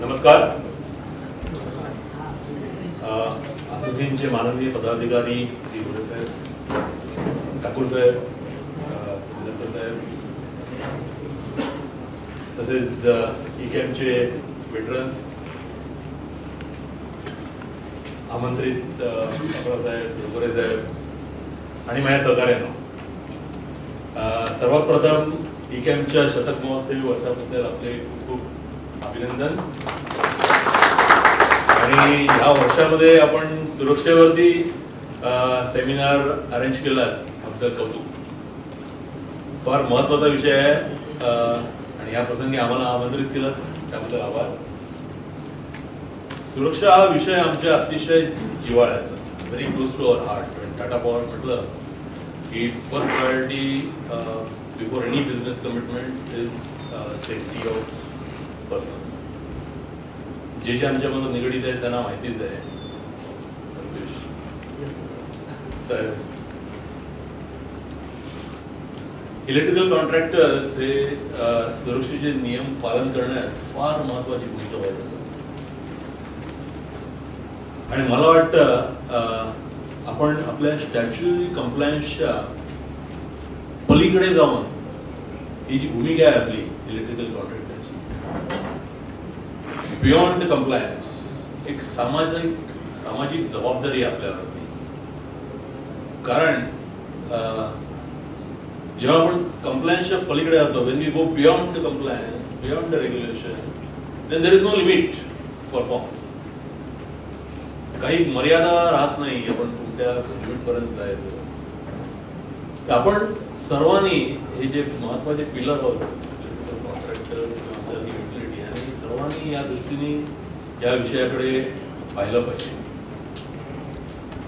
नमस्कार. असोसिएशनचे माननीय पदाधिकारी श्री गोरे साहेब, ठाकूर साहेब, विनंतर साहेब, तसेच इकॅमचे वेटरन्स, आमंत्रित साहेब, गोरे साहेब आणि माझ्या सहकार्यांनो, सर्वात प्रथम इकॅमच्या शतक महोत्सवी वर्षाबद्दल आपले खूप खूप अभिनंदन. आणि या वर्षामध्ये आपण सुरक्षेवरती सेमिनार अरेंज केला त्याबद्दल कौतुक. फार महत्त्वाचा विषय आहे आणि या प्रसंगी आम्हाला आमंत्रित केलं त्याबद्दल आभार. सुरक्षा हा विषय आमच्या अतिशय जिव्हाळ्याचा, very close to our heart. Tata power म्हटलं की first priority before any business commitment is safety of person. जे जे आमच्यामध्ये निगडीत आहे त्यांना माहितीच आहे. इलेक्ट्रिकल कॉन्ट्रॅक्टर्स हे सुरक्षेचे नियम पालन करण्यात फार महत्वाची भूमिका बजावतात. आणि मला वाटतं आपण आपल्या स्टॅच्युटरी कंप्लायन्सच्या पलीकडे जाऊन ही जी भूमिका आहे आपली इलेक्ट्रिकल कॉन्ट्रॅक्टरची, बियॉन्ड कंप्लायन्स, एक सामाजिक जबाबदारी आपल्याला होती. कारण जेव्हा आपण कंप्लायन्सच्या पलीकडे जातो, when we go beyond the compliance, beyond the regulation, then there is no limit perform. काही मर्यादा राहत नाही आपण कोणत्या लिमिट पर्यंत जायचं. तर आपण सर्वांनी हे जे महत्वाचे पिलर आहोत कॉन्ट्रॅक्टर युटिलिटी, आणि सर्वांनी या दृष्टीने या विषयाकडे पाहिलं पाहिजे.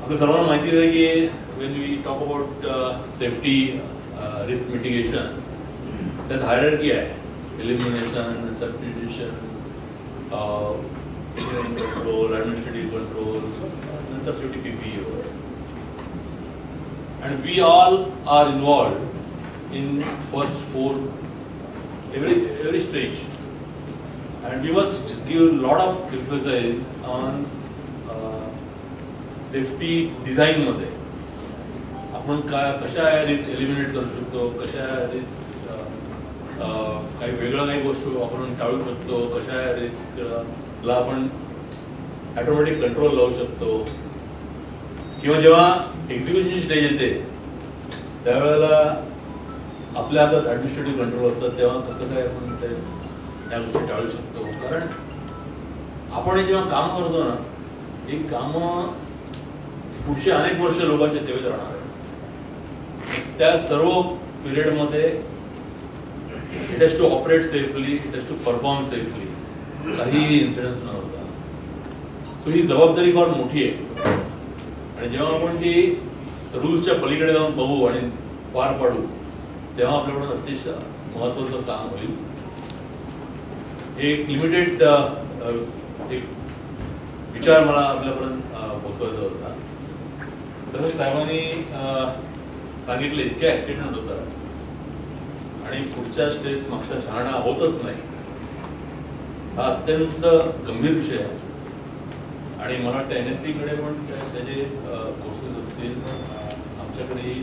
आपल्या सर्वांना माहिती आहे की when we talk about safety risk mitigation, त्यात हायरार्की आहे. Elimination, substitution, control, administrative control, nenter safety PPE, and we all are involved in first four every stage, and we must give a lot of emphasis on safety design मध्ये. आपण कशा risk eliminate करू शकतो, कशा risk काही वेगळं काही गोष्ट आपण टाळू शकतो, कशा रिस्कला आपण ऑटोमॅटिक कंट्रोल लावू शकतो, किंवा जेव्हा एक्झिक्युशन स्टेज येते त्यावेळेला आपल्या हातात ऍडमिनिस्ट्रेटिव्ह कंट्रोल असतात, तेव्हा कसं काय आपण त्या गोष्टी टाळू शकतो. कारण आपण जेव्हा काम करतो ना, ही कामं पुढचे अनेक वर्ष लोकांच्या सेवेत राहणार आहे. त्या सर्व पिरियडमध्ये it has to operate safely, it has to perform safely, काही इन्सिडेंट्स न होता. सो ही जबाबदारी फार मोठी आहे. आणि जेव्हा आपण ती रूल्सच्या पलीकडे जाऊन बघू आणि पार पाडू, तेव्हा आपल्याकडून अतिशय महत्वाचं काम होईल. एक लिमिटेड एक विचार मला आपल्यापर्यंत पोहोचवायचा होता. तसंच साहेबांनी सांगितले इतके ऍक्सिडेंट होतात आणि पुढच्या स्टेज मागच्या शहाणा होतच नाही. हा अत्यंत गंभीर विषय आहे. आणि मला वाटतं NSC कडे पण त्याचे कोर्सेस असतील. आमच्याकडे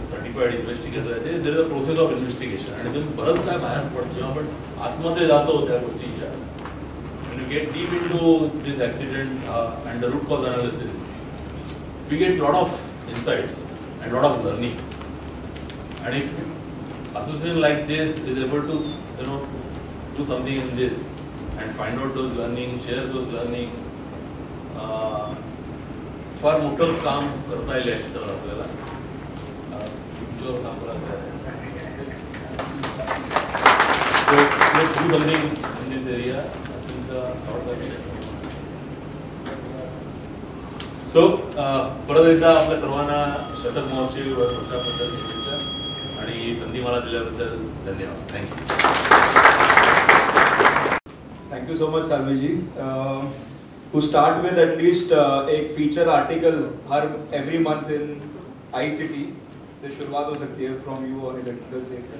सर्टिफाईड इन्व्हेस्टिगेटर आहे, there is a process of investigation. आणि तुम्ही बरंच काय बाहेर पडतो जेव्हा आपण आतमध्ये जातो त्या गोष्टीच्या. when you get deep into this accident and the root cause analysis, we get lot of insights and lot of learning. And if association like this is able to do something in this and find out those learning, share those learning, फार मोठं काम करता येईल या क्षेत्रात आपल्याला. काम करायचं आहे. So let's do something in this area. I think so परत एकदा आपल्या सर्वांना शतक महोत्सवी वर्षाबद्दल शुभेच्छा आणि संधी मला दिल्याबद्दल धन्यवाद. Thank you so much Salvi ji. To start with at least एक फीचर आर्टिकल हर एवरी मंथ इन ICT से शुरुआत हो सकती है फ्रॉम यू और इलेक्ट्रिकल सेक्टर.